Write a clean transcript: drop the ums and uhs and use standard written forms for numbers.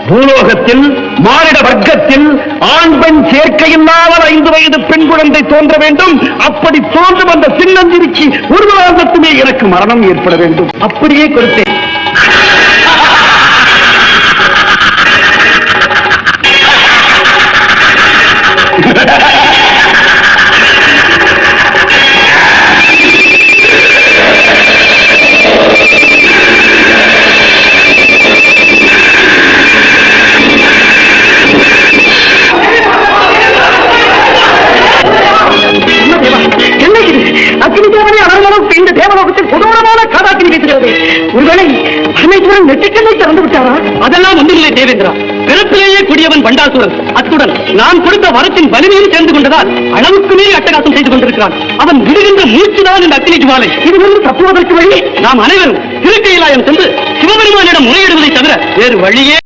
பூலோகத்தில் மானிட வர்க்கத்தில் ஆண் பெண் சேர்க்கையில்லாமல் 5 வயது பெண் குழந்தை தோன்ற வேண்டும். அப்படி தோன்றும் அந்த சின்னஞ்சிரிக்கு ஒரு மாதத்துமே எனக்கு மரணம் ஏற்பட வேண்டும். அப்படியே கொடுத்தேன். அக்னிதேவனை அலங்கரம் இந்த தேவலோகத்தில் கொடூரமான காதாக்கினி வைத்திருக்கிறது. ஒருவேளை பரமேஸ்வரன் நெற்றிக்கண்ணை திறந்து விட்டாரா? அதெல்லாம் ஒன்றுமில்லை தேவேந்திரா. பிறப்பிலேயே கூடியவன் பண்டாசுரன். அத்துடன் நான் கொடுத்த வரத்தின் வலிமையும் சேர்ந்து கொண்டதால் அளவுக்கு மீறி அட்டகாசம் செய்து கொண்டிருக்கிறான். அவன் விடுகின்ற மூச்சுதான் இந்த அக்னி ஜுவாலை. இதிலிருந்து தப்புவதற்கு வழி நாம் அனைவரும் திருக்கையிலாயம் சென்று சிவபெருமானிடம் முறையிடுவதை தவிர வேறு வழியே